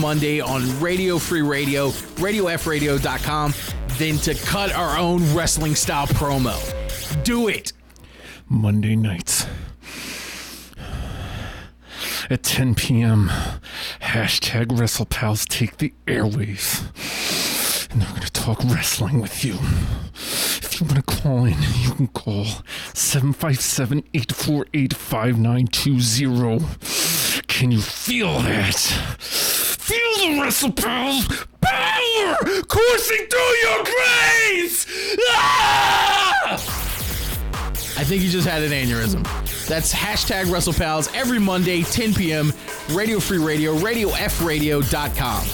Monday on Radio Free Radio, RadioFradio.com, than to cut our own wrestling style promo. Do it. Monday nights at 10 p.m. Hashtag WrestlePals take the airwaves. And they're going to talk wrestling with you. If you want to call in, you can call 757-848-5920. Can you feel that? Feel the WrestlePals power coursing through your brains! Ah! I think you just had an aneurysm. That's hashtag WrestlePals every Monday, 10 p.m. Radio Free Radio, RadioFradio.com.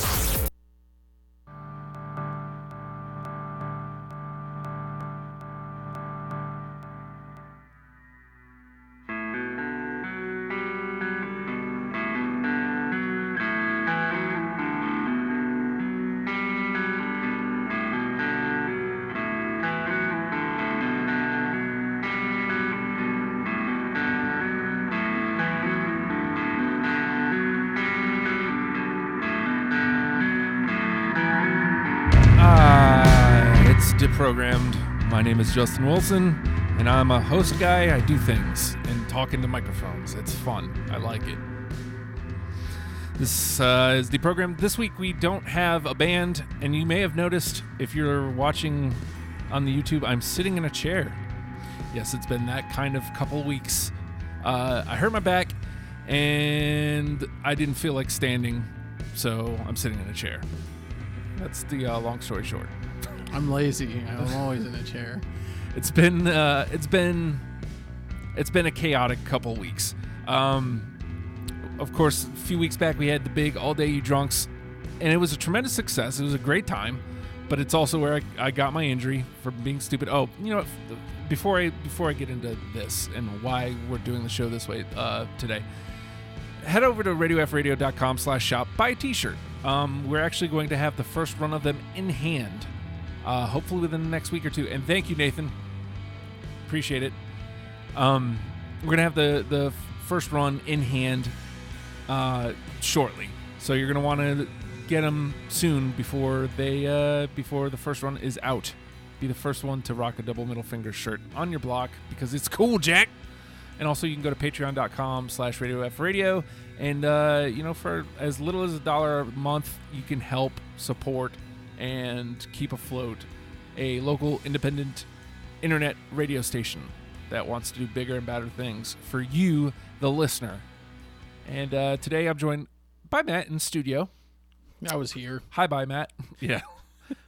Deprogrammed. My name is Justin Wilson, and I'm a host guy. I do things and talk into microphones. It's fun. I like it. This is Deprogrammed. This week we don't have a band, and you may have noticed if you're watching on the YouTube, I'm sitting in a chair. Yes, it's been that kind of couple weeks. I hurt my back, and I didn't feel like standing, so I'm sitting in a chair. That's the long story short. I'm lazy. I'm always in a chair. It's been a chaotic couple weeks. Of course, a few weeks back we had the big All Day You Drunks, and it was a tremendous success. It was a great time, but it's also where I got my injury from being stupid. Oh, you know, before I get into this and why we're doing the show this way today, head over to RadioFradio.com/shop. Buy a T-shirt. We're actually going to have the first run of them in hand. Hopefully within the next week or two. And thank you, Nathan. Appreciate it. We're going to have the first run in hand shortly. So you're going to want to get them soon before the first run is out. Be the first one to rock a double middle finger shirt on your block because it's cool, Jack. And also you can go to patreon.com/RadioFradio. And, for as little as $1 a month, you can help support and keep afloat a local independent internet radio station that wants to do bigger and better things for you, the listener. And today I'm joined by Matt in studio. I was here. Hi, bye, Matt. Yeah.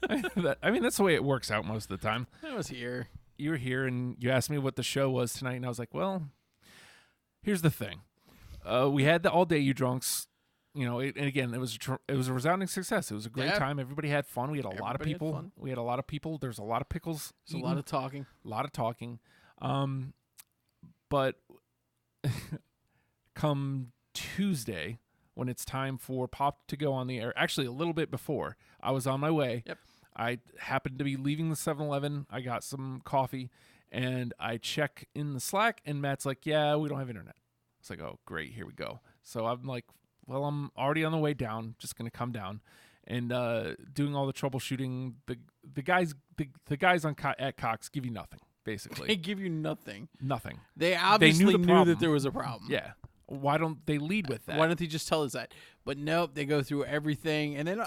I mean, that's the way it works out most of the time. I was here. You were here, and you asked me what the show was tonight, and I was like, well, here's the thing. We had the All Day You Drunks. You know, and again, it was a resounding success. It was a great time. Everybody had fun. We had a lot of people. We had a lot of people. There's a lot of pickles. There's a lot of talking. But come Tuesday, when it's time for Pop to go on the air, actually a little bit before, I was on my way. Yep. I happened to be leaving the 7-Eleven. I got some coffee, and I check in the Slack, and Matt's like, yeah, we don't have internet. It's like, oh, great, here we go. So I'm like, well, I'm already on the way down, just going to come down and doing all the troubleshooting. The guys at Cox give you nothing, basically. They give you nothing. Nothing. They obviously knew that there was a problem. Yeah. Why don't they lead with that? Why don't they just tell us that? But nope, they go through everything. And then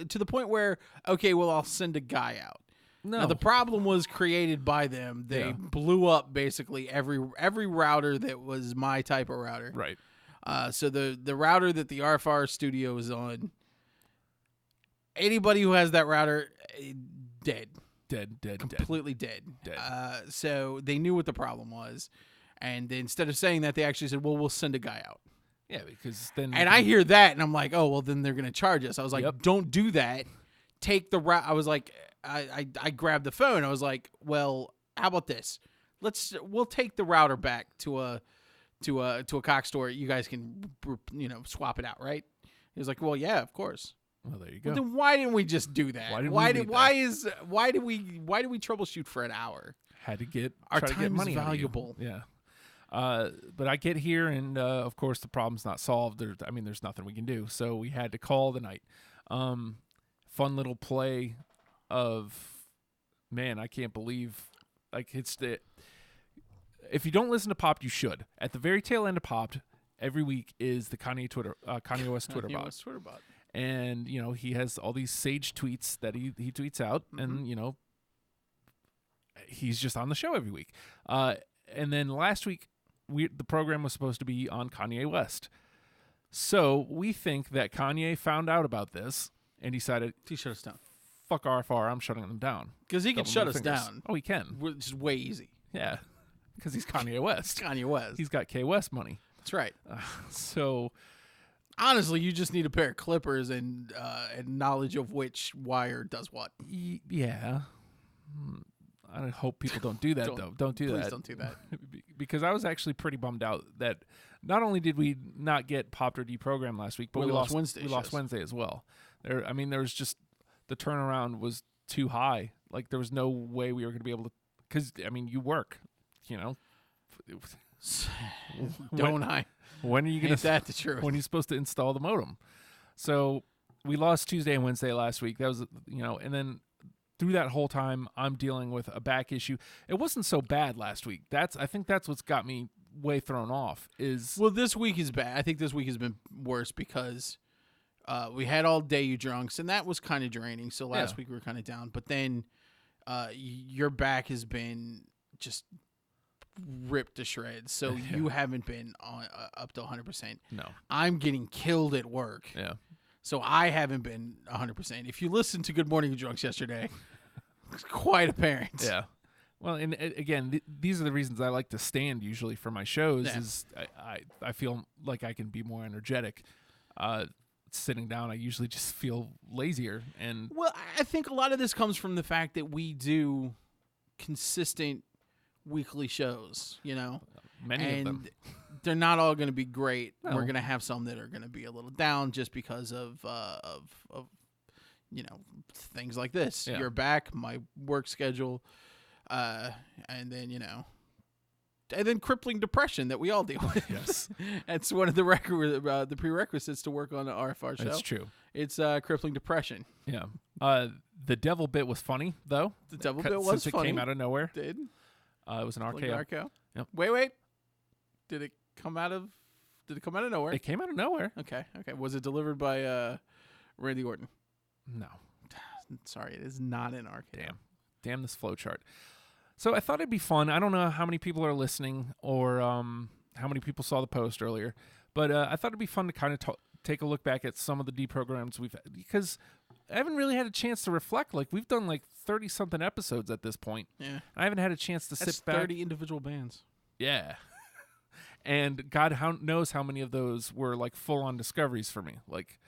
to the point where, okay, well, I'll send a guy out. No. Now, the problem was created by them. They blew up basically every router that was my type of router. Right. So the router that the RFR studio is on, anybody who has that router, dead. Completely dead. So they knew what the problem was. And instead of saying that, they actually said, well, we'll send a guy out. Yeah, because then... And I hear that, and I'm like, oh, well, then they're going to charge us. I was like, don't do that. Take the route. I was like, I grabbed the phone. I was like, well, how about this? We'll take the router back to a Cox store. You guys can, swap it out, right? He was like, well, yeah, of course. Well, there you go. Well, then why didn't we just do that? Why do we troubleshoot for an hour? Had to get our time money is valuable. Yeah. But I get here, and of course the problem's not solved. There's nothing we can do. So we had to call the night. Fun little play of, man, I can't believe, like, if you don't listen to Popped, you should. At the very tail end of Popped, every week is the Kanye West Twitter bot. And, he has all these sage tweets that he tweets out, and, he's just on the show every week. And then last week, the program was supposed to be on Kanye West. So we think that Kanye found out about this and decided he shut us down. Fuck RFR, I'm shutting them down. Because he can shut us down. Oh, he can. Which is way easy. Yeah, because he's Kanye West. Kanye West. He's got K West money. That's right. So, honestly, you just need a pair of clippers and knowledge of which wire does what. Yeah. I hope people don't do that, though. Don't do that. Please don't do that. Because I was actually pretty bummed out that not only did we not get Popped or Deprogrammed last week, but we lost Wednesday. We lost Wednesday as well. There was just, the turnaround was too high. Like, there was no way we were going to be able to, because, you work, Don't I? When are you going to? That the truth? When are you supposed to install the modem? So we lost Tuesday and Wednesday last week. That was, and then through that whole time, I'm dealing with a back issue. It wasn't so bad last week. I think that's what's got me way thrown off. Well, this week is bad. I think this week has been worse because we had all day you drunks, and that was kind of draining. So last week we were kind of down, but then your back has been just ripped to shreds. So you haven't been up to 100%. No, I'm getting killed at work. Yeah. So I haven't been 100%. If you listened to Good Morning Drunks yesterday, it's quite apparent. Yeah. Well, and again, these are the reasons I like to stand usually for my shows. Yeah. Is I feel like I can be more energetic. Sitting down, I usually just feel lazier. And well, I think a lot of this comes from the fact that we do consistent weekly shows. Many of them. They're not all going to be great. No. We're going to have some that are going to be a little down just because of things like this. Yeah. You're back, my work schedule, and then crippling depression that we all deal with. Yes. That's one of the prerequisites to work on the RFR show. That's true. It's crippling depression. Yeah. The devil bit was funny though. The devil bit was since funny. it came out of nowhere. It did. It was an RKO. RKO. Yep. Wait. Did it come out of nowhere? It came out of nowhere. Okay. Was it delivered by Randy Orton? No. Sorry, it is not an RKO. Damn this flowchart. So I thought it'd be fun. I don't know how many people are listening or how many people saw the post earlier, but I thought it'd be fun to kind of take a look back at some of the deprograms we've had, because I haven't really had a chance to reflect. Like, we've done like 30-something episodes at this point. Yeah. I haven't had a chance to sit back. 30 individual bands. Yeah. And God knows how many of those were like full-on discoveries for me. Like,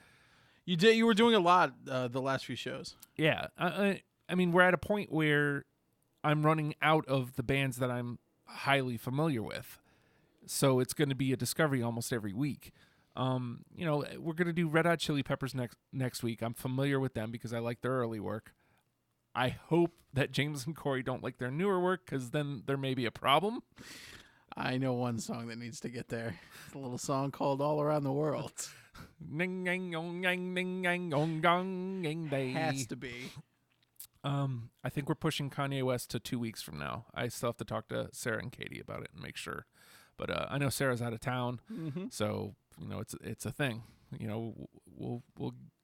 you were doing a lot the last few shows. Yeah. I mean, we're at a point where I'm running out of the bands that I'm highly familiar with. So it's going to be a discovery almost every week. We're going to do Red Hot Chili Peppers next week. I'm familiar with them because I like their early work. I hope that James and Corey don't like their newer work, because then there may be a problem. I know one song that needs to get there. It's a little song called All Around the World. Has to be. I think we're pushing Kanye West to 2 weeks from now. I still have to talk to Sarah and Katie about it and make sure. But I know Sarah's out of town, so it's a thing. We'll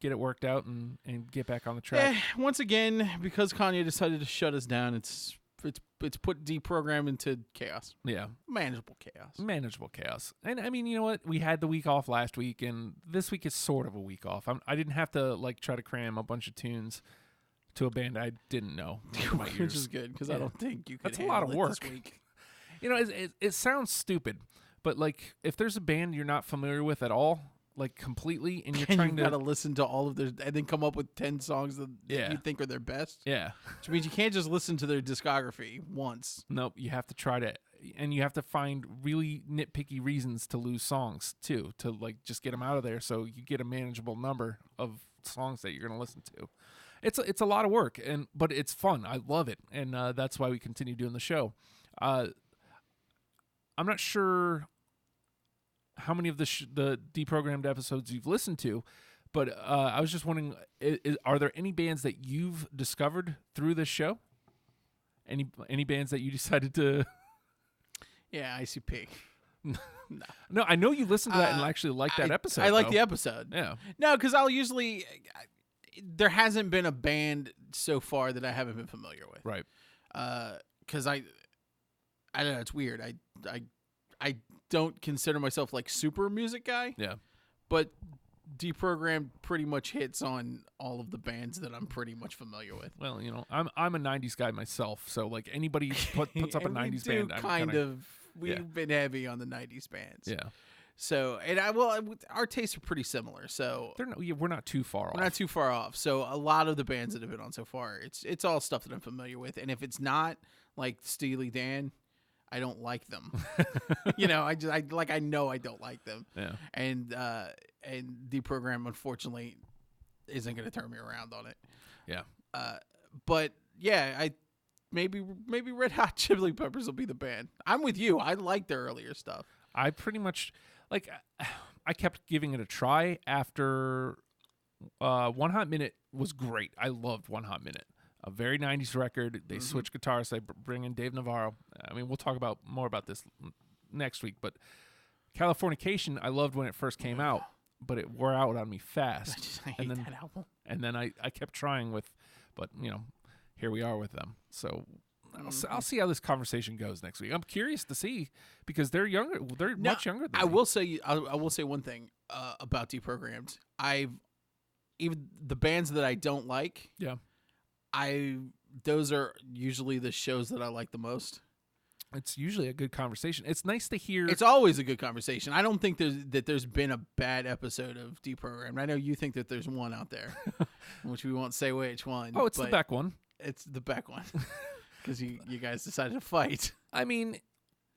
get it worked out and get back on the track. Once again, because Kanye decided to shut us down, it's put Deprogrammed into chaos. Yeah. Manageable chaos. And I mean, you know what? We had the week off last week, and this week is sort of a week off. I didn't have to try to cram a bunch of tunes to a band I didn't know. Which is good, because I don't think you could. That's a lot of work. This week. It sounds stupid, but like, if there's a band you're not familiar with at all, like completely, and you're trying to gotta listen to all of their, and then come up with 10 songs that you think are their best. Yeah. Which means you can't just listen to their discography once. Nope, you have to try to, and you have to find really nitpicky reasons to lose songs too, to like just get them out of there so you get a manageable number of songs that you're gonna listen to. It's a lot of work, but it's fun. I love it, and that's why we continue doing the show. I'm not sure how many of the deprogrammed episodes you've listened to, but I was just wondering, are there any bands that you've discovered through this show? Any bands that you decided to? Yeah, ICP. No, I know you listened to that and actually liked that episode. I like the episode. Yeah. No, because I'll usually there hasn't been a band so far that I haven't been familiar with. Right. Because I don't know. It's weird. I don't consider myself like super music guy. Yeah. But Deprogrammed pretty much hits on all of the bands that I'm pretty much familiar with. Well, I'm a '90s guy myself, so like anybody puts up a '90s band, we've been heavy on the '90s bands. Yeah. So, and our tastes are pretty similar. So we're not too far off. We're not too far off. So a lot of the bands that have been on so far, it's all stuff that I'm familiar with. And if it's not like Steely Dan, I don't like them. I know I don't like them. Yeah. And Deprogrammed, unfortunately, isn't going to turn me around on it. Yeah. But yeah, maybe Red Hot Chili Peppers will be the band. I'm with you. I like their earlier stuff. I pretty much I kept giving it a try after One Hot Minute was great. I loved One Hot Minute. A very 90s record. They switch guitarists. They bring in Dave Navarro. I mean, we'll talk more about this next week. But Californication, I loved when it first came out, but it wore out on me fast. I hate that album. And then I kept trying but here we are with them. So I'll see how this conversation goes next week. I'm curious to see because they're younger. They're much younger than me. I will say one thing about Deprogrammed. Even the bands that I don't like. Yeah. Those are usually the shows that I like the most. It's usually a good conversation. It's nice to hear. It's always a good conversation. I don't think there's been a bad episode of Deprogrammed. I know you think that there's one out there, which we won't say which one. Oh, it's the Beck one. It's the Beck one because you guys decided to fight. I mean,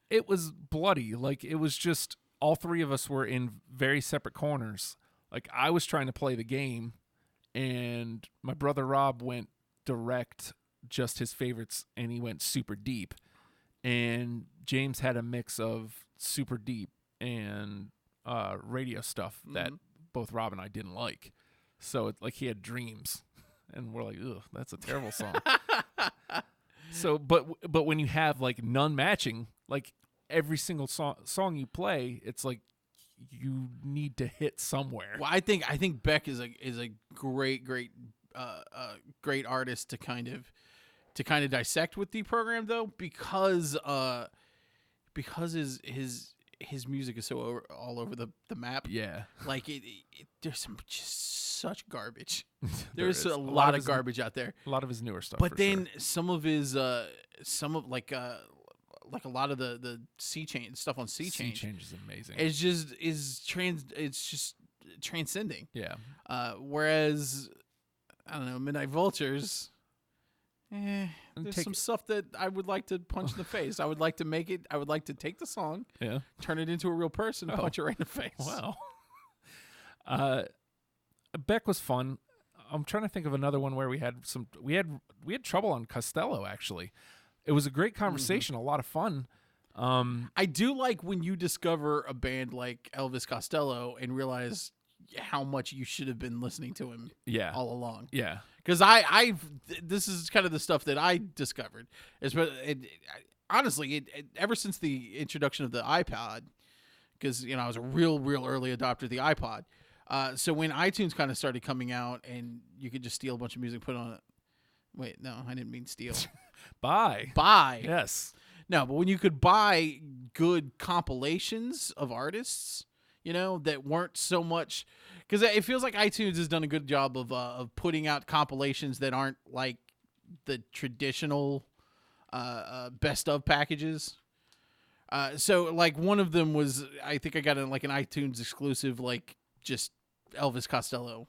it was bloody. Like it was just all three of us were in very separate corners. Like I was trying to play the game, and my brother Rob went direct, just his favorites, and he went super deep. And James had a mix of super deep and radio stuff that both Rob and I didn't like. So it's like he had Dreams, and we're like, ugh, that's a terrible song. So, but when you have like none matching, like every single song you play, it's like you need to hit somewhere. Well, I think Beck is a great artist to kind of dissect with Deprogrammed though, because his music is so all over the map. Yeah, like there's some just such garbage. There's a lot of garbage out there. A lot of his newer stuff, but then some of his like a lot of the C change stuff on C change is amazing. It's just transcending. Yeah. Whereas I don't know, Midnight Vultures. There's some stuff that I would like to punch in the face. I would like to take the song, turn it into a real person, and punch it right in the face. Wow. Beck was fun. I'm trying to think of another one where we had trouble on Costello. Actually, it was a great conversation, a lot of fun. I do like when you discover a band like Elvis Costello and realize how much you should have been listening to him all along. Yeah. Because this is kind of the stuff that I discovered. Honestly, ever since the introduction of the iPod, because I was a real early adopter of the iPod. So when iTunes kind of started coming out and you could just steal a bunch of music, put on it. Wait, no, I didn't mean steal. Buy. Yes. No, but when you could buy good compilations of artists, that weren't so much, because it feels like iTunes has done a good job of putting out compilations that aren't like the traditional best of packages. So like one of them was, I think I got an iTunes exclusive, like just Elvis Costello.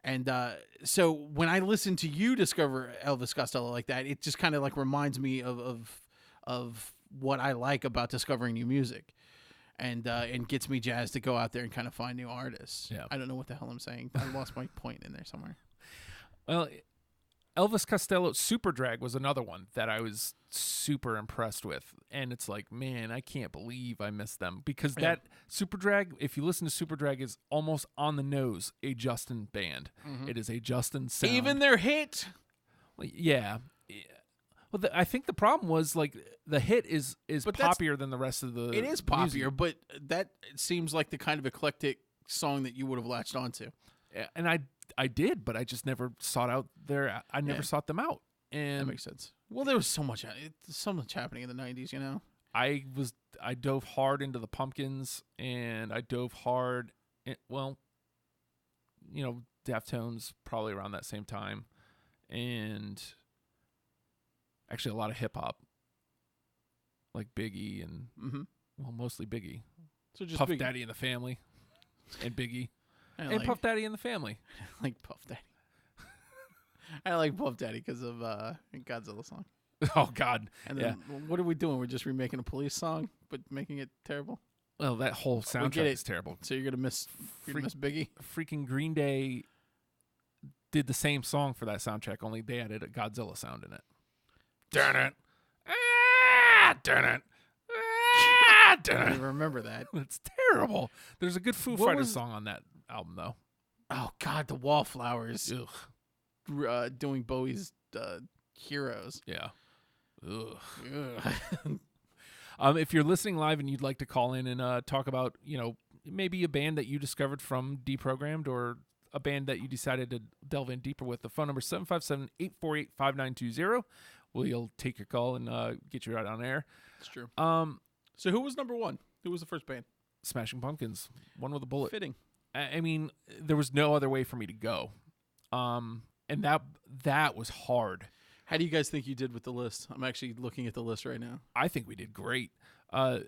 And so when I listen to you discover Elvis Costello like that, it just kind of like reminds me of what I like about discovering new music. And gets me jazzed to go out there and kind of find new artists. Yeah. I don't know what the hell I'm saying. I lost my point in there somewhere. Well, Elvis Costello Super Drag was another one that I was super impressed with. And it's like, man, I can't believe I missed them. Because that Super Drag, if you listen to Super Drag, is almost on the nose a Justin band. It is a Justin sound. Even their hit? Well, yeah. Well, I think the problem was, like, the hit is poppier than the rest of the It is poppier, but that seems like the kind of eclectic song that you would have latched onto. And I did, but I just never sought out their. I never sought them out. And that makes sense. Well, there was so much happening in the 90s, you know? I dove hard into the Pumpkins, and I dove hard, Deftones probably around that same time, and actually a lot of hip hop, like Biggie and mostly Biggie. So just Puff Daddy and the Family, and Biggie, and Puff Daddy and the Family. I like Puff Daddy. I like Puff Daddy because of Godzilla song. Oh God! And then what are we doing? We're just remaking a Police song, but making it terrible. Well, that whole soundtrack is terrible. So you're gonna miss Biggie. Freaking Green Day did the same song for that soundtrack, only they added a Godzilla sound in it. Darn it! Darn it! I don't even remember that. It's terrible. There's a good Foo Fighters song on that album, though. Oh God, the Wallflowers. Doing Bowie's Heroes. Yeah. If you're listening live and you'd like to call in and talk about, maybe a band that you discovered from Deprogrammed or a band that you decided to delve in deeper with, the phone number is 757-848-5920. We'll take your call and get you right on air. That's true. So who was number one? Who was the first band? Smashing Pumpkins. One with a bullet. Fitting. I mean, there was no other way for me to go. And that was hard. How do you guys think you did with the list? I'm actually looking at the list right now. I think we did great. I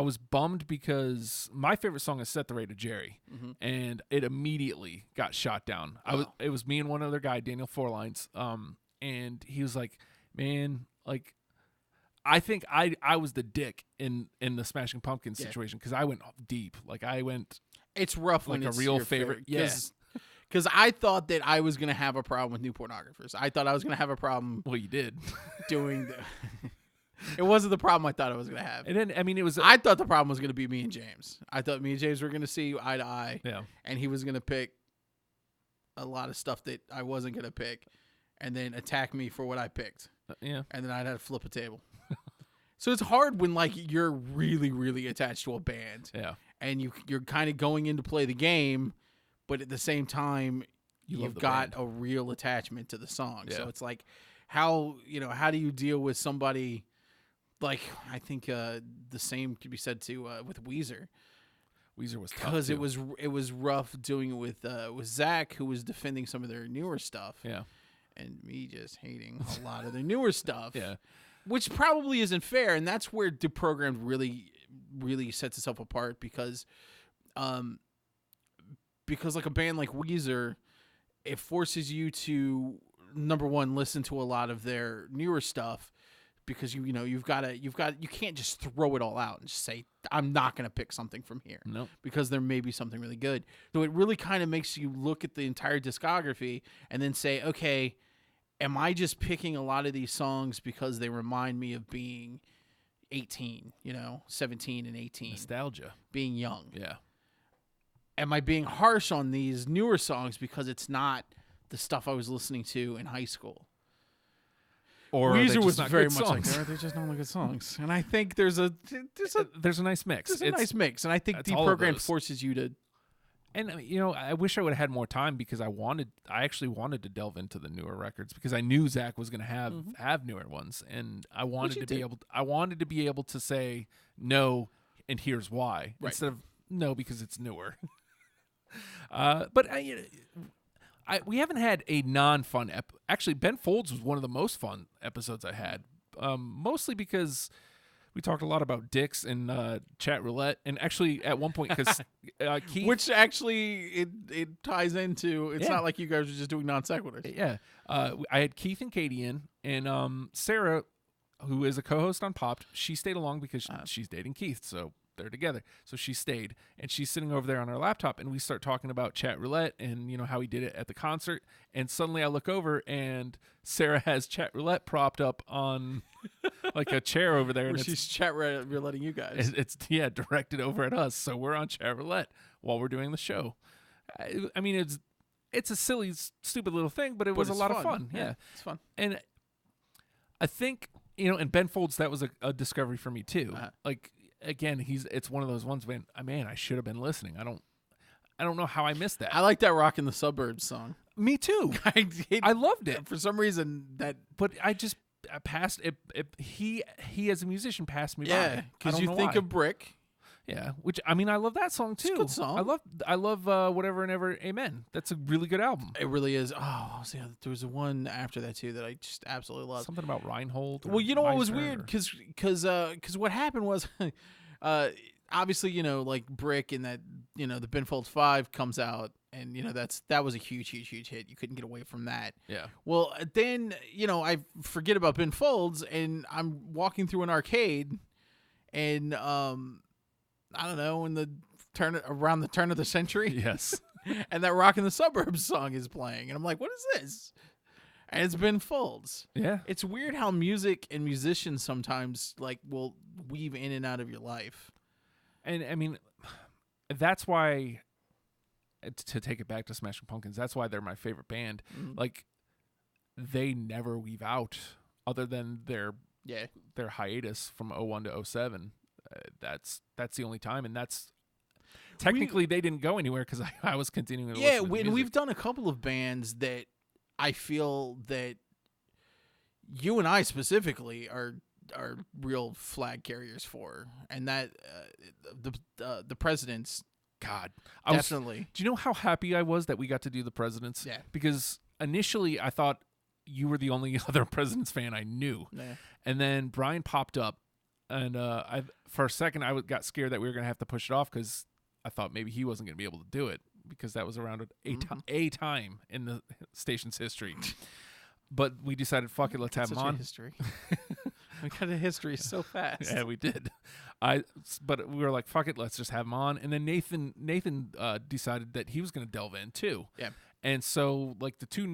was bummed because my favorite song is Set the Rate of Jerry, and it immediately got shot down. It was me and one other guy, Daniel Forlines, and he was like, man, like, I think I was the dick in the Smashing Pumpkins situation because I went deep. Like, I went... It's rough like when it's a real your favorite. Yeah. Because I thought that I was going to have a problem with New Pornographers. I thought I was going to have a problem. Well, you did. Doing the... It wasn't the problem I thought I was going to have. And then, I mean, it was... I thought the problem was going to be me and James. I thought me and James were going to see eye to eye. Yeah. And he was going to pick a lot of stuff that I wasn't going to pick and then attack me for what I picked. Yeah. And then I'd have to flip a table. So it's hard when, like, you're really, really attached to a band. Yeah. And you're kind of going in to play the game, but at the same time, you've got a real attachment to the song. Yeah. So it's like, how do you deal with somebody, like, I think the same could be said to with Weezer. Weezer was tough, because it was rough doing it with Zach, who was defending some of their newer stuff. Yeah. And me just hating a lot of their newer stuff. Yeah. Which probably isn't fair, and that's where Deprogrammed really, really sets itself apart because like a band like Weezer, it forces you to, number one, listen to a lot of their newer stuff because you can't just throw it all out and just say, I'm not going to pick something from here. Nope. Because there may be something really good. So it really kind of makes you look at the entire discography and then say, okay, am I just picking a lot of these songs because they remind me of being 18, 17 and 18? Nostalgia. Being young. Yeah. Am I being harsh on these newer songs because it's not the stuff I was listening to in high school? Or Weezer was very much songs. like, they're just not good songs. And I think there's a nice mix. There's a nice mix. And I think Deprogrammed forces you to... And, I wish I would have had more time because I actually wanted to delve into the newer records because I knew Zach was going to have newer ones. And I wanted to be able to say no, and here's why. Right. Instead of no, because it's newer. But we haven't had a non-fun actually, Ben Folds was one of the most fun episodes I had. Mostly because we talked a lot about dicks and chat roulette, and actually at one point because Keith, which actually it ties into. It's not like you guys were just doing non sequiturs. Yeah, I had Keith and Katie in, and Sarah, who is a co-host on Popped, she stayed along because she's dating Keith. So there together. So she stayed, and she's sitting over there on her laptop, and we start talking about chat roulette and how he did it at the concert. And suddenly I look over, and Sarah has chat roulette propped up on like a chair over there, and she's chat rouletting you guys. It's directed over at us, so we're on chat roulette while we're doing the show. I mean, it's a silly, stupid little thing, but it was a lot of fun. Yeah, it's fun. And I think and Ben Folds, that was a discovery for me too. Like, again, it's one of those ones, man, I should have been listening. I don't know how I missed that. I like that "Rockin' the Suburbs" song. Me too. I loved it. For some reason, but I passed it. He as a musician passed me by. Yeah, because you think of Brick. Yeah, which I love that song too. It's a good song. I love Whatever and Ever Amen. That's a really good album. It really is. Oh, there was one after that too that I just absolutely love. Something about Reinhold. Well, you know what was weird? Because what happened was, obviously, like Brick and that, the Ben Folds 5 comes out, and that was a huge hit. You couldn't get away from that. Yeah. Well, then I forget about Ben Folds, and I'm walking through an arcade, and I don't know, around the turn of the century. Yes. And that "Rockin' the Suburbs" song is playing. And I'm like, what is this? And it's Ben Folds. Yeah. It's weird how music and musicians sometimes will weave in and out of your life. And I mean, that's why, to take it back to Smashing Pumpkins, that's why they're my favorite band. Mm-hmm. Like, they never weave out other than their hiatus from 01 to 07. That's the only time, and that's technically they didn't go anywhere because I was continuing to listen to music. We've done a couple of bands that I feel that you and I specifically are real flag carriers for, and that the Presidents. God, definitely. Do you know how happy I was that we got to do the Presidents? Yeah. Because initially I thought you were the only other Presidents fan I knew, and then Brian popped up. And for a second, I got scared that we were going to have to push it off because I thought maybe he wasn't going to be able to do it because that was around a time in the station's history. But we decided, fuck it, let's have him on. History. We got a history so fast. Yeah, we did. But we were like, fuck it, let's just have him on. And then Nathan decided that he was going to delve in too. Yeah. And so, like, the two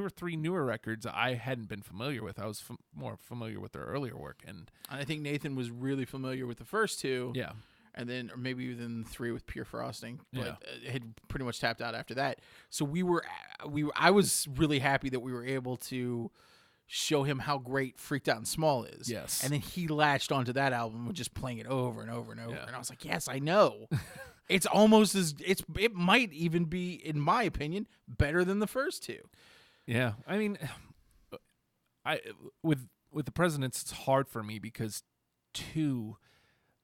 or three newer records I hadn't been familiar with. I was more familiar with their earlier work, and I think Nathan was really familiar with the first two. Yeah, and then or maybe even 3 with Pure Frosting, but yeah. Had pretty much tapped out after that. So I was really happy that we were able to show him how great Freaked Out and Small is. Yes, and then he latched onto that album with just playing it over and over and over, yeah. and I was like, yes, I know. It's almost it might even be, in my opinion, better than the first two. Yeah, I mean, with the Presidents, it's hard for me because 2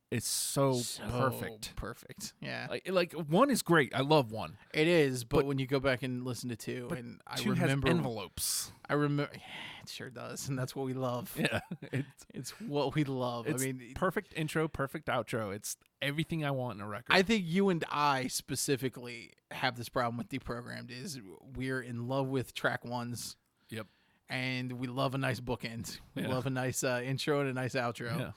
is so perfect. Yeah, like 1 is great. I love 1. It is, but when you go back and listen to 2, and I 2 remember has envelopes. I remember, it sure does, and that's what we love. Yeah, it's what we love. It's I mean, perfect intro, perfect outro. It's everything I want in a record. I think you and I specifically have this problem with Deprogrammed is we're in love with track 1s. Yep. And we love a nice bookend. We Yeah. love a nice intro and a nice outro.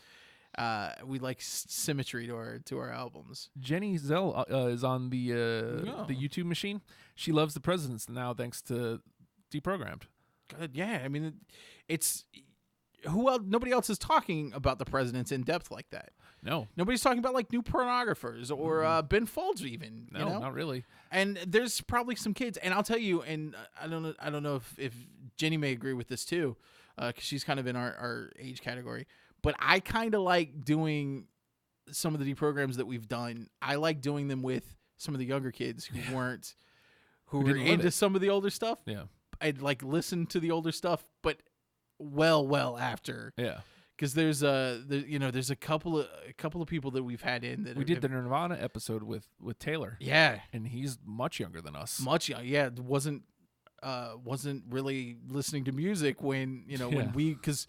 Yeah. We like symmetry to our albums. Jenny Zell is on the YouTube machine. She loves the Presidents now thanks to Deprogrammed. Good, yeah. I mean, it's who else? Nobody else is talking about the Presidents in depth like that. No, Nobody's talking about like New Pornographers or Ben Folds even. no, you know? not really. And there's probably some kids, and I'll tell you, and I don't know if Jenny may agree with this too, because she's kind of in our age category. But I kind of like doing some of the deprograms that we've done. I like doing them with some of the younger kids who who were into some of the older stuff. Yeah, I'd like listen to the older stuff, but well after. Yeah. Because there's a couple of people that we've had in that we did the Nirvana episode with Taylor. Yeah, and he's much younger than us. Much young. Yeah, wasn't really listening to music when when we, because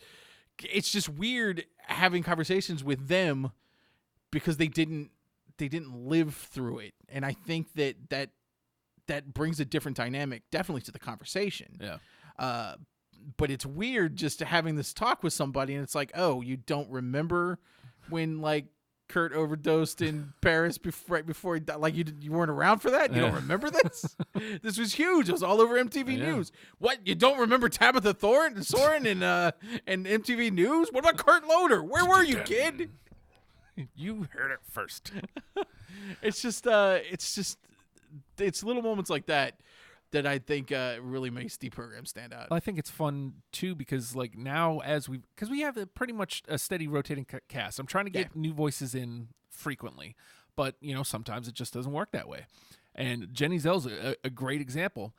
it's just weird having conversations with them because they didn't live through it, and I think that brings a different dynamic definitely to the conversation. Yeah. But it's weird just having this talk with somebody, and it's like, oh, you don't remember when like Kurt overdosed in Paris right before he died. Like you weren't around for that? You don't remember this? This was huge. It was all over MTV News. What? You don't remember Tabitha Soren and MTV News? What about Kurt Loder? Where were you, kid? You heard it first. It's little moments like that I think really makes Deprogrammed stand out. I think it's fun too because like now because we have pretty much a steady rotating cast. I'm trying to get new voices in frequently, but sometimes it just doesn't work that way. And Jenny Zell's a great example.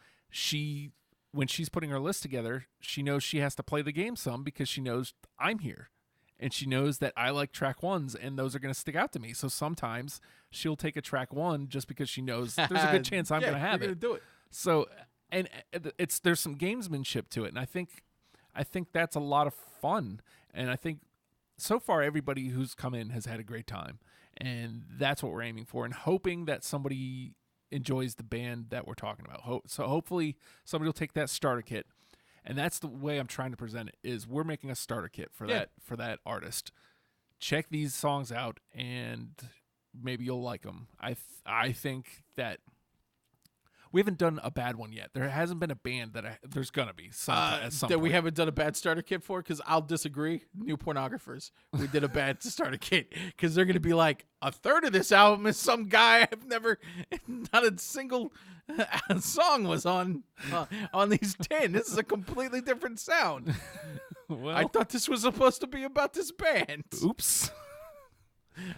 When she's putting her list together, she knows she has to play the game some because she knows I'm here. And she knows that I like track ones, and those are going to stick out to me. So sometimes she'll take a track one just because she knows there's a good chance I'm going to have it. You're gonna do it. So, and there's some gamesmanship to it, and I think that's a lot of fun. And I think so far everybody who's come in has had a great time, and that's what we're aiming for, and hoping that somebody enjoys the band that we're talking about. So hopefully somebody will take that starter kit. And that's the way I'm trying to present it, is we're making a starter kit for that artist. Check these songs out, and maybe you'll like them. I think that we haven't done a bad one yet. There hasn't been a band there's going to be at some that point. We haven't done a bad starter kit for, because I'll disagree. New Pornographers. We did a bad starter kit, because they're going to be like, a third of this album is some guy I've never, not a single song was on these 10. This is a completely different sound. Well, I thought this was supposed to be about this band. Oops.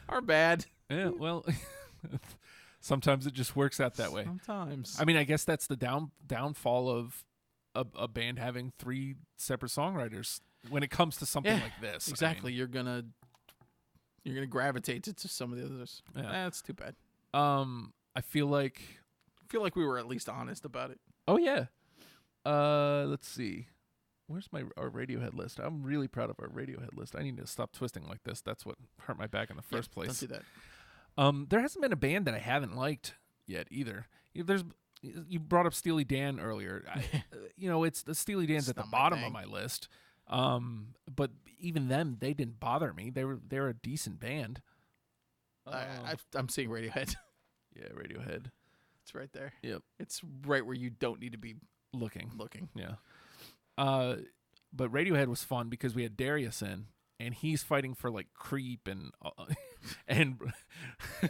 Our bad. Yeah, well, sometimes it just works out that way. Sometimes. I mean, I guess that's the downfall of a band having 3 separate songwriters when it comes to something like this. Exactly. I mean, you're gonna gravitate to some of the others. Yeah, that's too bad. I feel like we were at least honest about it. Oh yeah. Let's see. Where's our Radiohead list? I'm really proud of our Radiohead list. I need to stop twisting like this. That's what hurt my back in the first place. Don't do that. There hasn't been a band that I haven't liked yet either. You brought up Steely Dan earlier. It's the Steely Dan's at the bottom of my list. But even them, they didn't bother me. They're a decent band. I'm seeing Radiohead. Yeah, Radiohead. It's right there. Yep. It's right where you don't need to be looking. Yeah. But Radiohead was fun because we had Darius in, and he's fighting for like Creep and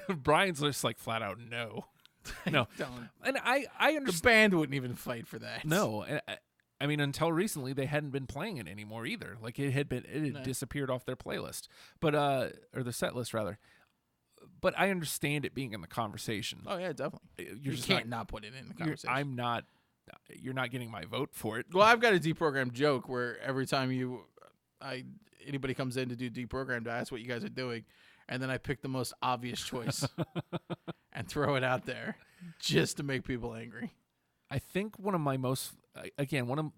Brian's just like flat out no. Don't. And I understand the band wouldn't even fight for that. No, I mean until recently they hadn't been playing it anymore either. Like it had disappeared off their playlist, but or their set list rather. But I understand it being in the conversation. Oh yeah, definitely. You just can't not put it in the conversation. You're not getting my vote for it. Well, I've got a Deprogrammed joke where every time anybody comes in to do Deprogrammed, I ask what you guys are doing, and then I pick the most obvious choice and throw it out there just to make people angry. I think one of my most one of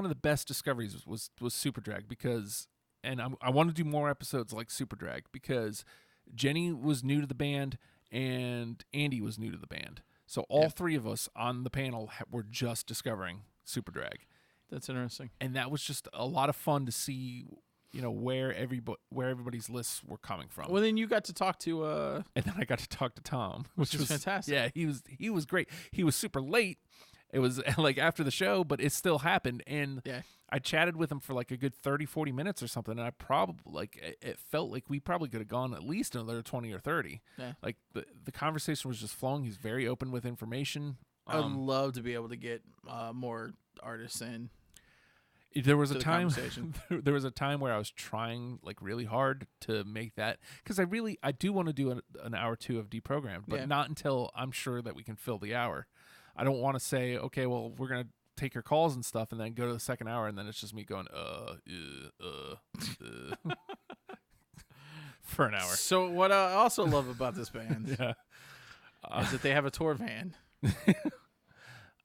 the best discoveries was Super Drag because, and I want to do more episodes like Super Drag because Jenny was new to the band and Andy was new to the band. So all 3 of us on the panel were just discovering Super Drag. That's interesting. And that was just a lot of fun to see, where everybody's lists were coming from. Well, then you got to talk to and then I got to talk to Tom, which was fantastic. Yeah, he was great. He was super late. It was like after the show, but it still happened. And I chatted with him for like a good 30, 40 minutes or something. And I probably it felt like we probably could have gone at least another 20 or 30. Yeah. Like the conversation was just flowing. He's very open with information. I'd love to be able to get more artists in. There was a time there was a time where I was trying like really hard to make that because I do want to do an hour or 2 of Deprogrammed, but not until I'm sure that we can fill the hour. I don't want to say, okay, well, we're going to take your calls and stuff and then go to the second hour and then it's just me going, for an hour. So what I also love about this band is that they have a tour van.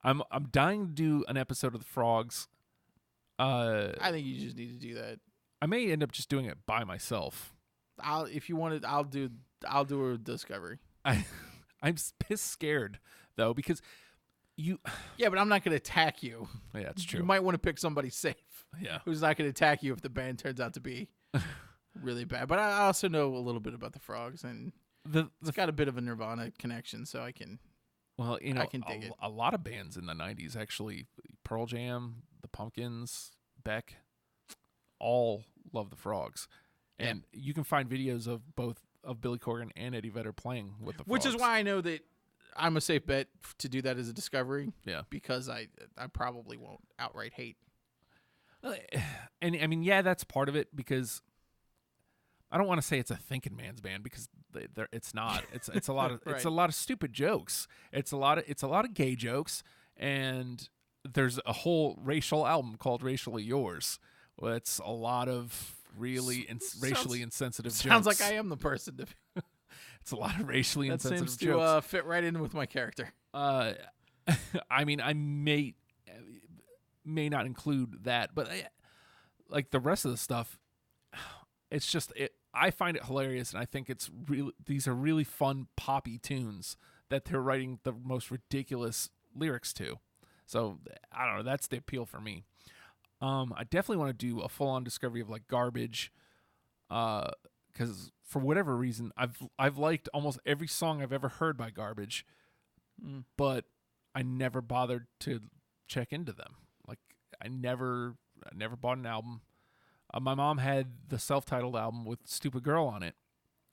I'm dying to do an episode of the Frogs. I think you just need to do that. I may end up just doing it by myself. If you wanted, I'll do a discovery. I'm piss scared though because Yeah, but I'm not going to attack you. Yeah, that's true. You might want to pick somebody safe. Yeah. Who's not going to attack you if the band turns out to be really bad. But I also know a little bit about the Frogs, and it's got a bit of a Nirvana connection, so I can. Well, I can dig it. A lot of bands in the 90s, actually, Pearl Jam, the Pumpkins, Beck, all love the Frogs. And you can find videos of both of Billy Corgan and Eddie Vedder playing with the Frogs. Which is why I know that I'm a safe bet to do that as a discovery. Yeah. Because I probably won't outright hate. And I mean, yeah, that's part of it, because I don't want to say it's a thinking man's band, because it's not. It's a lot of Right. it's a lot of stupid jokes. It's a lot of gay jokes, and there's a whole racial album called "Racially Yours." It's a lot of really racially insensitive jokes. Sounds like I am the person to. It's a lot of racially that insensitive seems jokes. to fit right in with my character. I mean, I may not include that, but like the rest of the stuff, it's just I find it hilarious, and I think it's really, these are really fun poppy tunes that they're writing the most ridiculous lyrics to. So I don't know, that's the appeal for me. I definitely want to do a full-on discovery of like Garbage, because for whatever reason I've liked almost every song I've ever heard by Garbage, but I never bothered to check into them. Like I never bought an album. My mom had the self-titled album with Stupid Girl on it,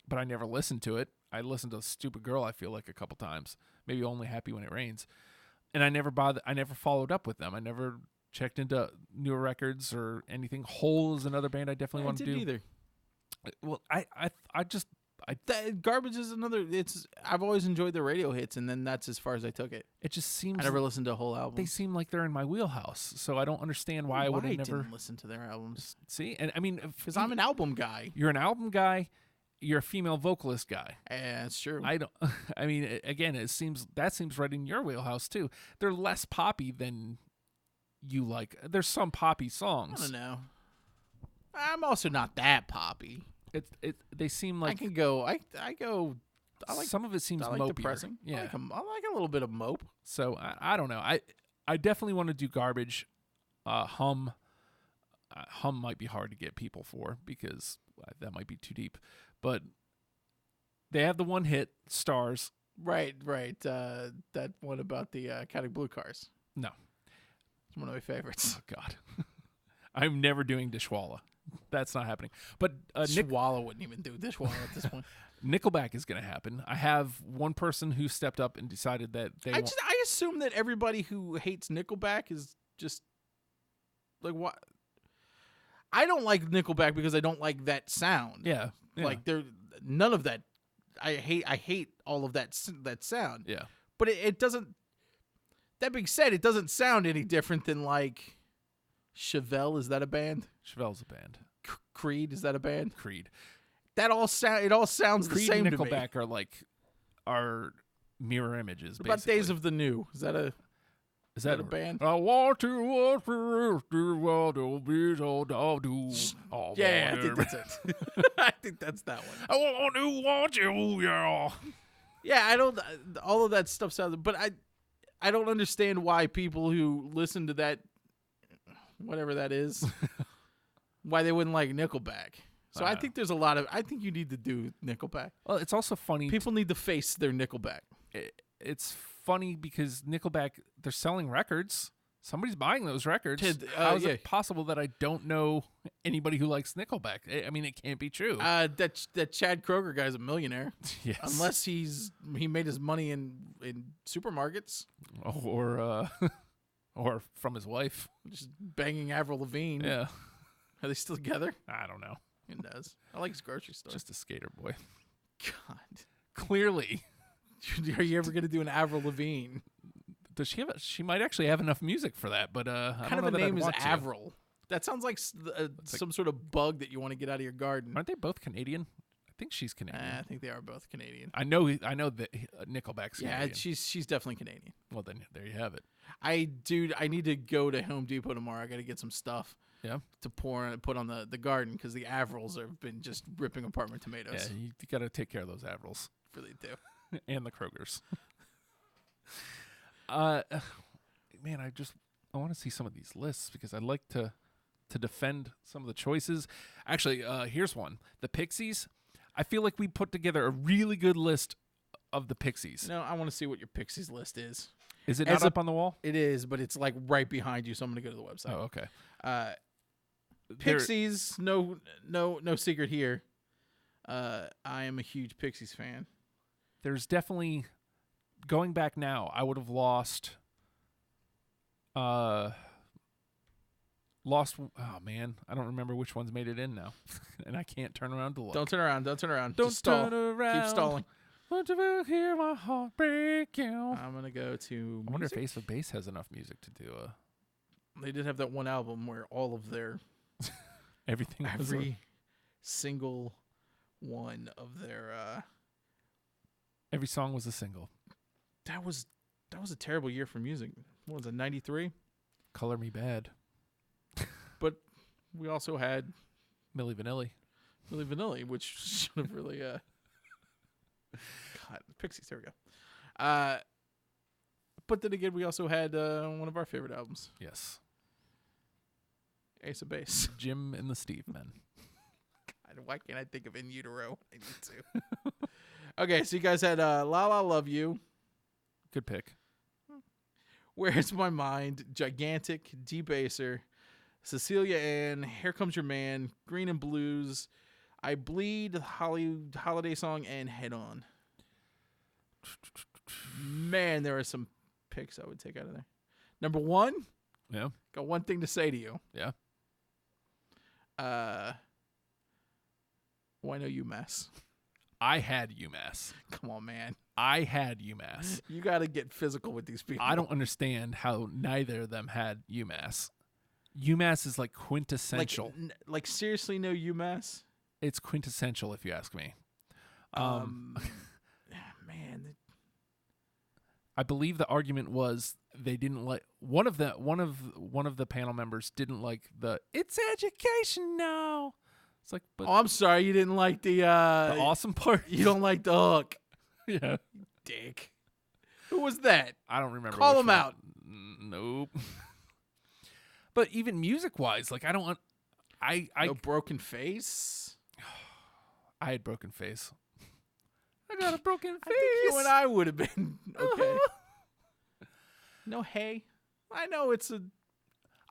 but I never listened to it. I listened to Stupid Girl, I feel like, a couple times, maybe Only Happy When It Rains, and I never followed up with them. I never checked into newer records or anything. Hole is another band I definitely want to do. I didn't either. Well, Garbage is another. I've always enjoyed the radio hits, and then that's as far as I took it. It just seems I never listened to a whole album. They seem like they're in my wheelhouse, so I don't understand why I would have never didn't listen to their albums. See, and I mean, Because I'm an album guy. You're an album guy. You're a female vocalist guy. That's true. I don't. I mean, again, that seems right in your wheelhouse too. They're less poppy than you like. There's some poppy songs. I don't know. I'm also not that poppy. They seem like I can go. I go. I like some of it seems I like mopier. depressing. Yeah, I like a little bit of mope. So I don't know. I definitely want to do Garbage. Hum might be hard to get people for, because that might be too deep. But they have the one hit, Stars. Right. That one about the counting blue cars. No, it's one of my favorites. Oh God, I'm never doing Dishwalla. That's not happening. But Dishwalla wouldn't even do Dishwalla at this point. Nickelback is going to happen. I have one person who stepped up and decided that I assume that everybody who hates Nickelback is just like, what? I don't like Nickelback because I don't like that sound. Yeah. Like none of that. I hate all of that sound. Yeah. But it doesn't. That being said, it doesn't sound any different than like Chevelle. Is that a band? Chevelle's a band. Creed, is that a band? Creed. It all sounds Creed the same and to me. Nickelback are mirror images. What about Days of the New? Is that a band? I want to walk through the world of these old do. Yeah, I think that's it. I think that's that one. I want you, yeah. Yeah, I don't. All of that stuff sounds, but I don't understand why people who listen to that, whatever that is, why they wouldn't like Nickelback. So I think there's a lot of. I think you need to do Nickelback. Well, it's also funny. People need to face their Nickelback. It's funny because Nickelback, they're selling records. Somebody's buying those records. How is it possible that I don't know anybody who likes Nickelback? I mean, it can't be true. That Chad Kroeger guy's a millionaire. Yes. Unless he made his money in supermarkets. Or from his wife. Just banging Avril Lavigne. Yeah. Are they still together? I don't know. It does. I like his grocery store. Just a skater boy. God. Clearly. Are you ever going to do an Avril Lavigne? Does she have? She might actually have enough music for that, but I kind don't know of a that name I'd is want to. Avril. That sounds like some sort of bug that you want to get out of your garden. Aren't they both Canadian? I think she's Canadian. I think they are both Canadian. I know that Nickelback's Canadian. Yeah, she's definitely Canadian. Well, then there you have it. I need to go to Home Depot tomorrow. I got to get some stuff. Yeah. To put on the garden, because the Avrils have been just ripping apart my tomatoes. Yeah, you got to take care of those Avrils. Really do. And the Kroegers. Man, I want to see some of these lists because I'd like to to defend some of the choices. Actually, here's one. The Pixies. I feel like we put together a really good list of the Pixies. No, I want to see what your Pixies list is. Is it not up on the wall? It is, but it's like right behind you, so I'm going to go to the website. Oh, okay. Pixies, no secret here. I am a huge Pixies fan. There's definitely, going back now, I would have lost. Oh man, I don't remember which ones made it in now, and I can't turn around to look. Don't turn around. Just turn stall. around. Keep stalling. Want to hear my heart break you? I'm gonna go to. I wonder if music. Ace of Base has enough music to do They did have that one album where all of their everything. every single one of their. Every song was a single. That was a terrible year for music. What was it? 93. Color Me Bad. But we also had Milli Vanilli. which should have really. God, Pixies. There we go. But then again, we also had one of our favorite albums, Yes. Ace of Base. Jim and the Steve Men. God, why can't I think of In Utero? I need to. Okay, so you guys had La La Love You, Good pick. Where's My Mind, Gigantic, Debaser, Cecilia Ann, Here Comes Your Man, Green and Blues, I Bleed, Holiday Song, and Head On. Man, there are some picks I would take out of there. Number 1, Yeah. got one thing to say to you. Yeah. Why no UMass? I had UMass. Come on, man. I had UMass. You got to get physical with these people. I don't understand how neither of them had UMass. UMass is like quintessential. Like seriously, no UMass? It's quintessential, if you ask me. Man. I believe the argument was they didn't like one of the panel members didn't like the "it's education now." It's like, but Oh, I'm sorry, you didn't like the the awesome part. You don't like the hook, Yeah, dick. Who was that? I don't remember. Call which him one. out. Nope. But even music wise, like I don't. No Broken Face. I had Broken Face. I got a broken face. I think you and I would have been okay. No, hey, I know it's a.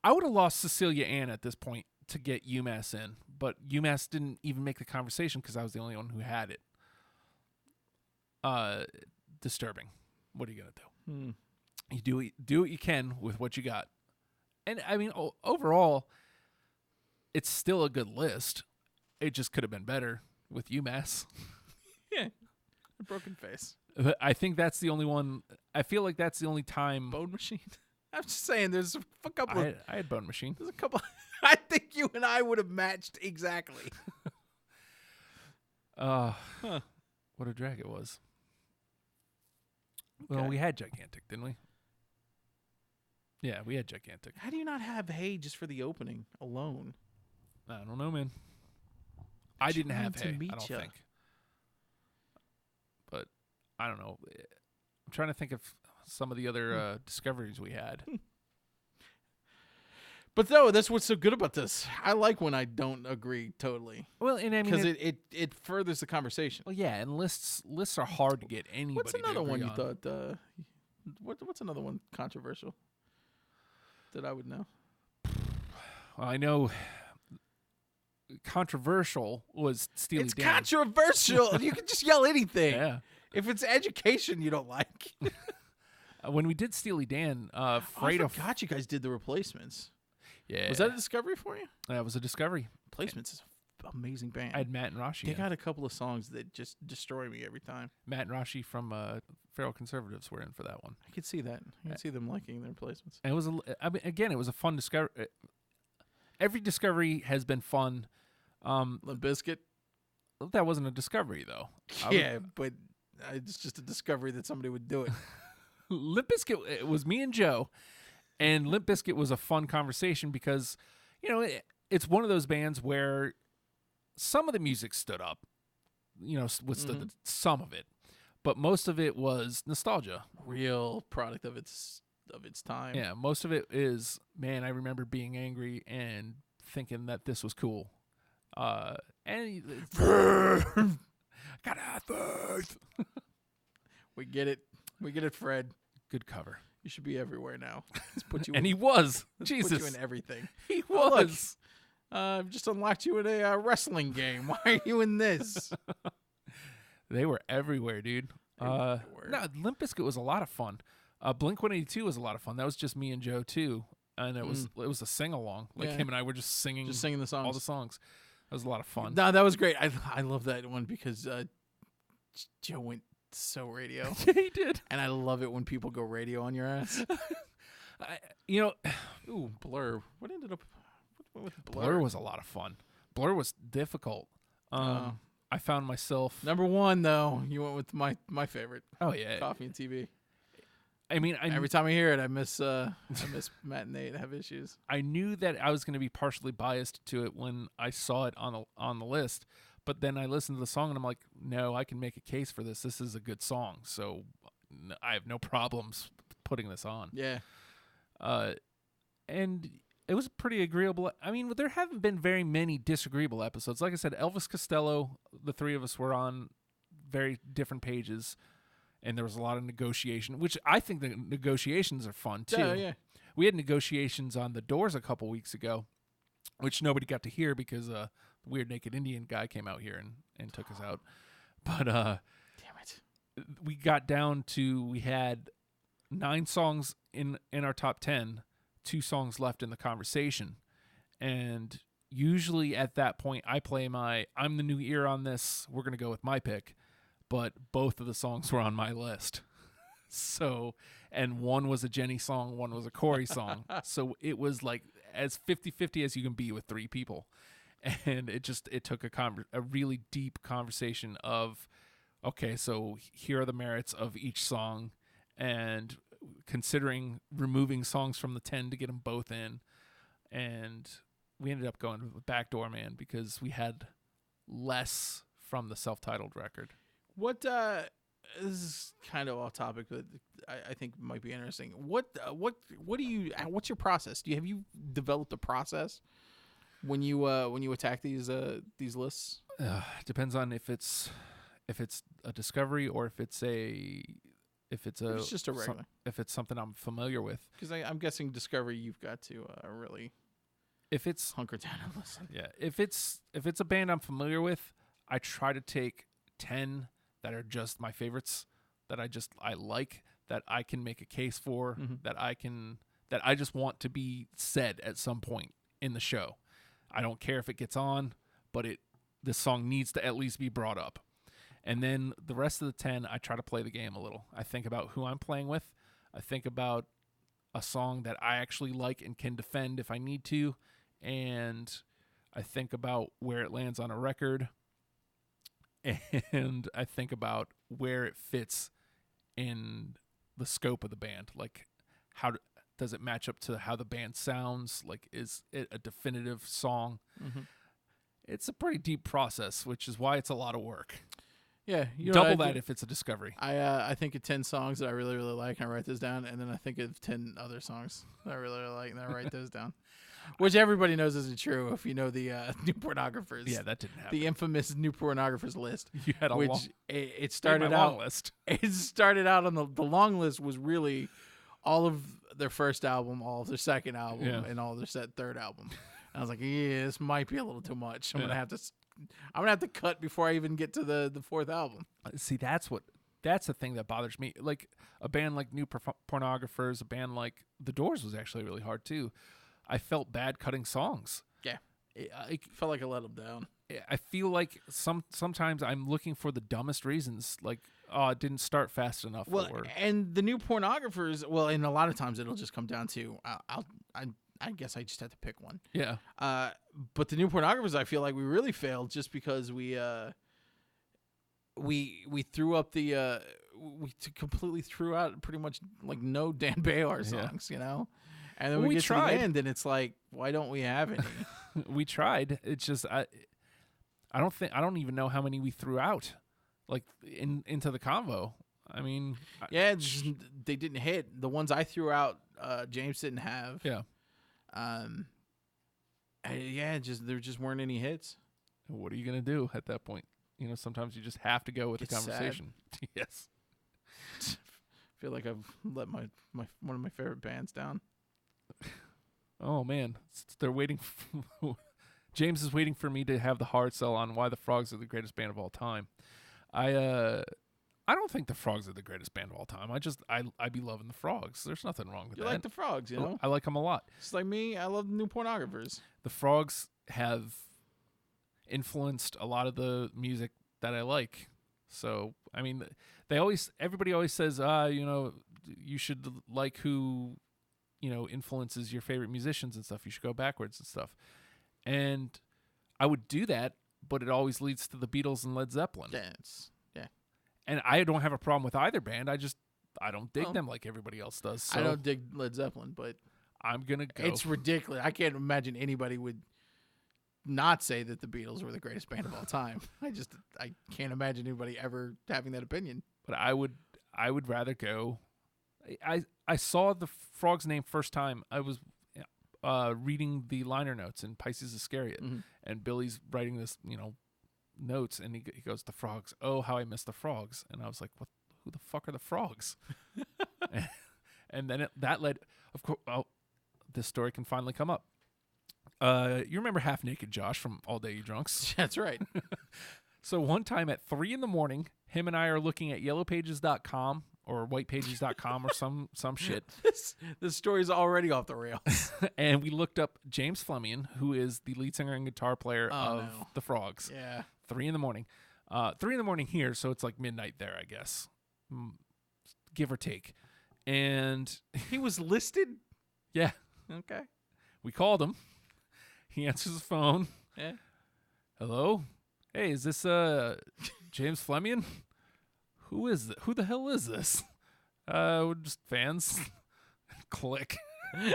I would have lost Cecilia Ann at this point to get UMass in, but UMass didn't even make the conversation because I was the only one who had it. Disturbing. What are you gonna do? You do what you can with what you got, and I mean overall, it's still a good list. It just could have been better with UMass. Yeah, a Broken Face. I think that's the only one. I feel like that's the only time. Bone Machine. I'm just saying, there's a couple. I had Bone Machine. There's a couple. I think you and I would have matched exactly. What a drag it was. Okay. Well, we had Gigantic, didn't we? Yeah, we had Gigantic. How do you not have Hey just for the opening alone? I don't know, man. I didn't have to Hey, meet I don't ya. think. But I don't know. I'm trying to think of some of the other discoveries we had. But though, that's what's so good about this. I like when I don't agree totally, Well, and I mean, because it furthers the conversation. well, yeah, and lists are hard to get anybody. What's another to one agree you on. thought? What's another one controversial that I would know? Well, I know. Controversial was Steely It's Dan. controversial. You can just yell anything. Yeah. If it's education you don't like. When we did Steely Dan, I Fredo. forgot you guys did the Replacements. Yeah. Was that a discovery for you? That was a discovery. Replacements is an amazing band. I had Matt and Rashi. They in. got a couple of songs that just destroy me every time. Matt and Rashi from Feral Conservatives were in for that one. I could see that. I could see them liking the Replacements. And it was again, it was a fun discovery. Every discovery has been fun. Limp Bizkit? That wasn't a discovery though. Yeah, but it's just a discovery that somebody would do it. Limp Bizkit, it was me and Joe, and Limp Bizkit was a fun conversation because, it's one of those bands where some of the music stood up, withstood some of it, but most of it was nostalgia. Real product of its time. Yeah, most of it is, man, I remember being angry and thinking that this was cool. And gotta have faith. We get it. We get it, Fred. Good cover. You should be everywhere now. Let's put you And in, he was. let's Jesus. put you in everything. He Oh, look. was. I've just unlocked you in a wrestling game. Why are you in this? They were everywhere, dude. Everywhere. No, Limp Bizkit was a lot of fun. Blink-182 was a lot of fun. That was just me and Joe too, and it was a sing along. Like him and I were just singing the songs. all the songs. That was a lot of fun. No, that was great. I love that one because Joe went so radio. Yeah, he did. And I love it when people go radio on your ass. Ooh, Blur. What ended up with Blur? Blur was a lot of fun. Blur was difficult. I found myself Number one though. You went with my favorite. Oh yeah, Coffee and TV. I mean, every time I hear it, I miss Matt and Nate have issues. I knew that I was going to be partially biased to it when I saw it on the list, but then I listened to the song and I'm like, no, I can make a case for this. This is a good song, so I have no problems putting this on. Yeah. And it was pretty agreeable. I mean, there haven't been very many disagreeable episodes. Like I said, Elvis Costello, the three of us were on very different pages. And there was a lot of negotiation, which I think the negotiations are fun, too. Yeah. We had negotiations on The Doors a couple weeks ago, which nobody got to hear because the Weird Naked Indian guy came out here and took us out. But damn it, we got down to, we had 9 songs in our top 10, 2 songs left in the conversation. And usually at that point, I play I'm the new ear on this, we're going to go with my pick. But both of the songs were on my list. So, and one was a Jenny song, one was a Corey song. So it was like as 50-50 as you can be with 3 people. And it took a really deep conversation of, okay, so here are the merits of each song and considering removing songs from the 10 to get them both in. And we ended up going with Backdoor Man because we had less from the self-titled record. What this is kind of off topic, but I think might be interesting. What do you? What's your process? Have you developed a process when you attack these lists? Depends on if it's a discovery or if it's just a regular. If it's something I'm familiar with. Because I'm guessing discovery, you've got to really. If it's hunker down and listen. Yeah. If it's a band I'm familiar with, I try to take 10 that are just my favorites that I like, that I can make a case for, that I just want to be said at some point in the show. I don't care if it gets on, but this song needs to at least be brought up. And then the rest of the 10, I try to play the game a little. I think about who I'm playing with. I think about a song that I actually like and can defend if I need to. And I think about where it lands on a record. And I think about where it fits in the scope of the band. Like, how does it match up to how the band sounds? Like, is it a definitive song? Mm-hmm. It's a pretty deep process, which is why it's a lot of work. Yeah, double that if it's a discovery. I think of 10 songs that I really, really like, and I write those down, and then I think of 10 other songs that I really, really like, and I write those down. Which everybody knows isn't true if you know the New Pornographers. Yeah, that didn't happen. The infamous New Pornographers list. You had a long it started out long list. It started out on the long list was really all of their first album, all of their second album, and all of their third album. And I was like, yeah, this might be a little too much. I'm gonna have to cut before I even get to the fourth album. See, that's the thing that bothers me. Like a band like New Pornographers, a band like The Doors was actually really hard too. I felt bad cutting songs. Yeah. I felt like I let them down. I feel like sometimes I'm looking for the dumbest reasons, like, oh, it didn't start fast enough. Well, and the New Pornographers, and a lot of times it'll just come down to, I guess I just had to pick one. Yeah. But the New Pornographers, I feel like we really failed just because we threw up completely threw out pretty much like no Dan Baylor songs, you know? And then we get to the end, and it's like, why don't we have any? We tried. It's just I don't even know how many we threw out, like into the convo. I mean, they didn't hit. The ones I threw out, James didn't have. Yeah. There just weren't any hits. What are you gonna do at that point? Sometimes you just have to go with the conversation. Yes. I feel like I've let my one of my favorite bands down. Oh man, they're waiting. James is waiting for me to have the hard sell on why the Frogs are the greatest band of all time. I don't think the Frogs are the greatest band of all time. I be loving the Frogs. There's nothing wrong with that. You like the Frogs, you know? I like them a lot. It's like me. I love the New Pornographers. The Frogs have influenced a lot of the music that I like. So, I mean, everybody always says, you should like who, influences your favorite musicians and stuff. You should go backwards and stuff. And I would do that, but it always leads to the Beatles and Led Zeppelin. Yeah. And I don't have a problem with either band. I don't dig them like everybody else does. So I don't dig Led Zeppelin, but I'm going to go. It's ridiculous. I can't imagine anybody would not say that the Beatles were the greatest band of all time. I can't imagine anybody ever having that opinion. But I would rather go. I saw the Frogs name first time. I was reading the liner notes in Pisces Iscariot, and Billy's writing this, notes, and he goes, the Frogs. Oh, how I miss the Frogs. And I was like, what? Who the fuck are the Frogs? And then that led, of course, this story can finally come up. You remember Half Naked Josh from All Day You Drunks? That's right. So one time at 3 a.m, him and I are looking at yellowpages.com or whitepages.com or some shit. This story's already off the rails. And we looked up James Fleming, who is the lead singer and guitar player of the Frogs. Yeah. 3 a.m. 3 a.m. here, so it's like midnight there, I guess. Give or take. And he was listed? Yeah. Okay. We called him. He answers the phone. Yeah. Hello? Hey, is this James Fleming? Who the hell is this? We're just fans. Click. I'm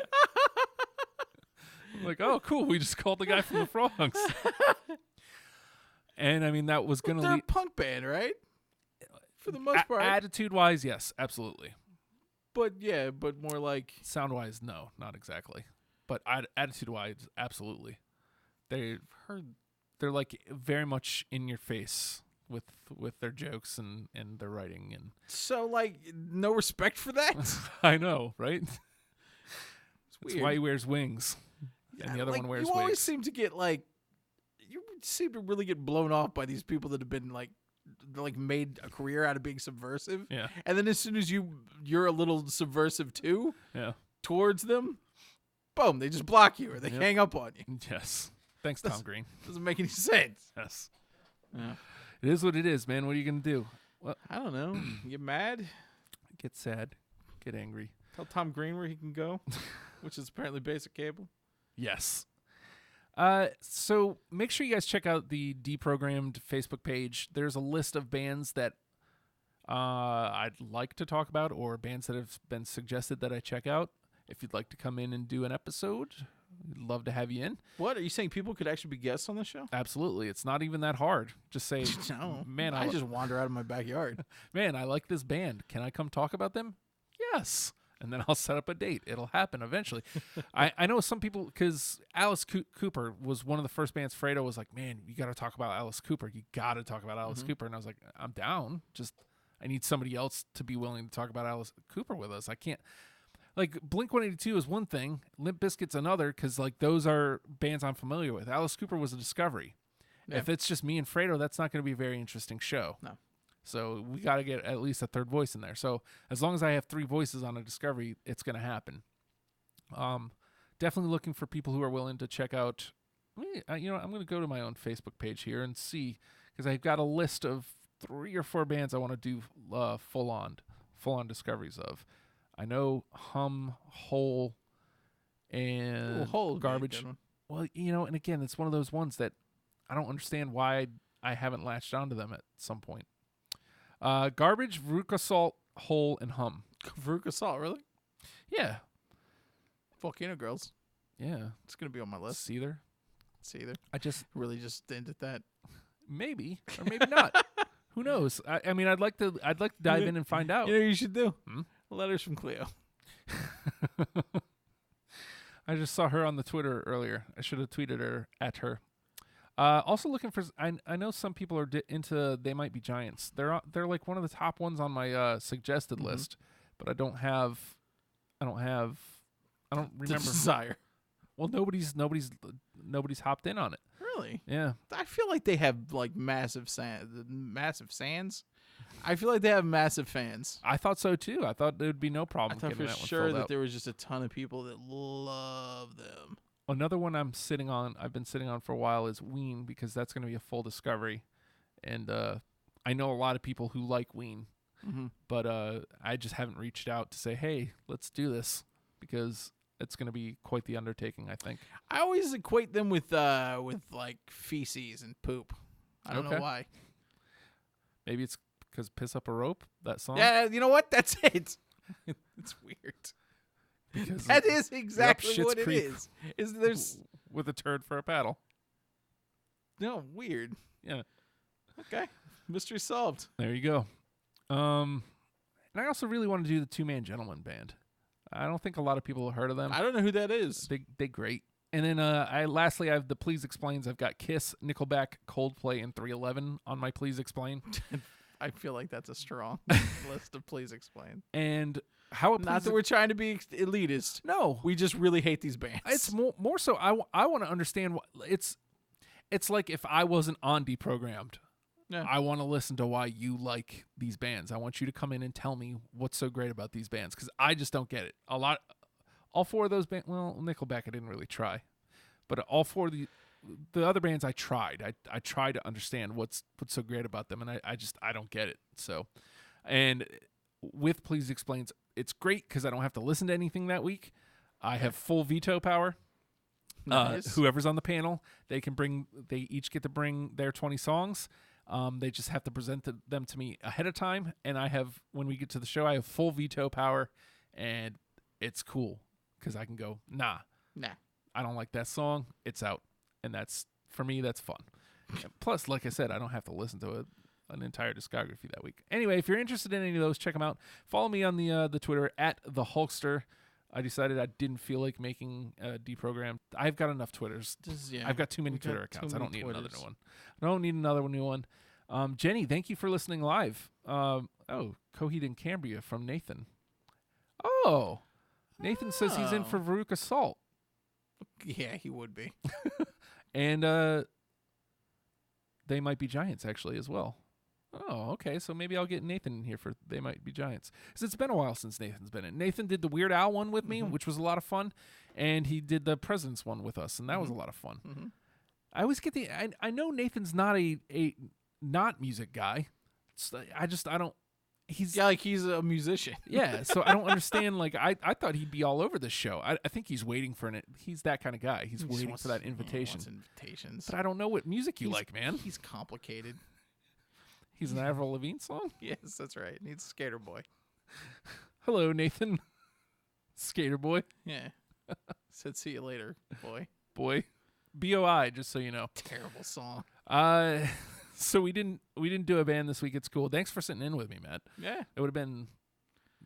like, oh, cool. We just called the guy from the Frogs. And I mean, that was going to They're a punk band, right? For the most part. Attitude-wise, yes, absolutely. But more like... Sound-wise, no, not exactly. But attitude-wise, absolutely. They're like very much in your face with their jokes and their writing. And so, like, no respect for that? I know, right? That's weird. why he wears wings. And the other one wears wigs. You always seem to get, like... You seem to really get blown off by these people that have been, like made a career out of being subversive. Yeah. And then as soon as you're a little subversive too, towards them, boom, they just block you or they hang up on you. Yes. Thanks, Tom Green. Doesn't make any sense. Yes. Yeah. It is what it is, man. What are you going to do? Well, I don't know. Get mad? Get sad. Get angry. Tell Tom Green where he can go, which is apparently basic cable. Yes. So make sure you guys check out the Deprogrammed Facebook page. There's a list of bands that I'd like to talk about or bands that have been suggested that I check out. If you'd like to come in and do an episode, we'd love to have you in. What? Are you saying people could actually be guests on the show? Absolutely. It's not even that hard. Just say, no, man, I just wander out of my backyard. Man, I like this band. Can I come talk about them? Yes. And then I'll set up a date. It'll happen eventually. I know some people, because Alice Cooper was one of the first bands. Fredo was like, man, you got to talk about Alice Cooper. You got to talk about Alice Cooper. And I was like, I'm down. Just, I need somebody else to be willing to talk about Alice Cooper with us. I can't, like, Blink-182 is one thing. Limp Bizkit's another, because, like, those are bands I'm familiar with. Alice Cooper was a discovery. Yeah. If it's just me and Fredo, that's not going to be a very interesting show. No. So we got to get at least a third voice in there. So as long as I have 3 voices on a discovery, it's going to happen. Definitely looking for people who are willing to check out. I'm going to go to my own Facebook page here and see, because I've got a list of 3 or 4 bands I want to do full on discoveries of. I know Hum, Hole, and Garbage. Well, and again, it's one of those ones that I don't understand why I haven't latched onto them at some point. Garbage, Veruca Salt, Hole, and Hum. Veruca Salt, really? Yeah. Volcano Girls. Yeah. It's going to be on my list. Seether. I just really just ended that. Maybe. Or maybe not. Who knows? I mean, I'd like to dive in and find out. You know what you should do? Letters from Cleo. I just saw her on the Twitter earlier. I should have tweeted her at her. Also looking for. I know some people are into They Might Be Giants. They're like one of the top ones on my suggested list, but I don't remember. Desire. Well, nobody's hopped in on it. Really? Yeah. I feel like they have like massive sands. I feel like they have massive fans. I thought so too. I thought there would be no I problem. thought getting for that one sure filled that out. there was just a ton of people that love them. Another one I've been sitting on for a while is Ween, because that's going to be a full discovery. And I know a lot of people who like Ween, but I just haven't reached out to say, hey, let's do this, because it's going to be quite the undertaking, I think. I always equate them with like feces and poop. I don't know why. Maybe it's because Piss Up a Rope, that song? Yeah, you know what? That's it. It's weird. Because that is exactly Schitt's what Creek it is. Is there's with a turd for a paddle. no weird. Yeah. Okay. Mystery solved. There you go. And I also really want to do the Two Man Gentleman Band. I don't think a lot of people have heard of them. I don't know who that is. They're great. And then lastly, I have the Please Explains. I've got Kiss, Nickelback, Coldplay, and 311 on my Please Explain. I feel like that's a strong list of Please Explain. And how it Not that we're trying to be elitist. No, we just really hate these bands. It's more so. I want to understand what it's like. If I wasn't on Deprogrammed, I want to listen to why you like these bands. I want you to come in and tell me what's so great about these bands, because I just don't get it. All four of those bands. Well, Nickelback I didn't really try, but all four of the other bands I tried. I tried to understand what's so great about them, and I don't get it. So, and with Please Explains, it's great because I don't have to listen to anything that week. I have full veto power. Nice. Whoever's on the panel, they each get to bring their 20 songs. They just have to present them to me ahead of time, and when we get to the show, I have full veto power, and it's cool because I can go, nah, I don't like that song, it's out, and for me that's fun. Plus, like I said, I don't have to listen to an entire discography that week. Anyway, if you're interested in any of those, check them out. Follow me on the Twitter at the Hulkster. I decided I didn't feel like making a Deprogrammed. I've got enough Twitters. I've got too many Twitter accounts. I don't need another new one. I don't need another new one. Jenny, thank you for listening live. Coheed and Cambria from Nathan. Oh, Nathan says he's in for Veruca Salt. Yeah, he would be. And They Might Be Giants, actually, as well. Oh, okay. So maybe I'll get Nathan in here for They Might Be Giants. Because it's been a while since Nathan's been in. Nathan did the Weird Al one with me, which was a lot of fun. And he did the President's one with us, and that was a lot of fun. I always get I know Nathan's not a not music guy. I don't. He's a musician. Yeah, so I don't understand. Like I thought he'd be all over this show. I think he's waiting for it. He's that kind of guy. He's waiting for that invitation. Invitations. But I don't know what music you like, man. He's complicated. He's an Avril Lavigne song? Yes, that's right. Needs Skater Boy. Hello, Nathan. Skater Boy. Yeah. Said see you later, boy. Boy. BOI, just so you know. Terrible song. So we didn't do a band this week at school. Thanks for sitting in with me, Matt. Yeah. It would have been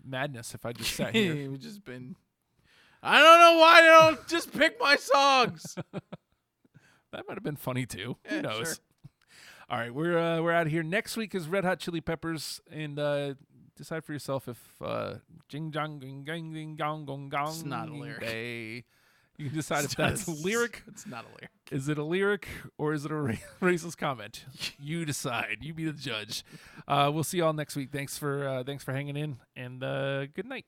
madness if I just sat here. It would just been, I don't know why they don't just pick my songs. That might have been funny too. Yeah, Who knows? Sure. All right, we're out of here. Next week is Red Hot Chili Peppers, and decide for yourself if jing jong ging gang ding gong gong gong. It's not a lyric. Day. You can decide if that's a lyric. It's not a lyric. Is it a lyric or is it a racist comment? You decide. You be the judge. We'll see y'all next week. Thanks for hanging in, and good night.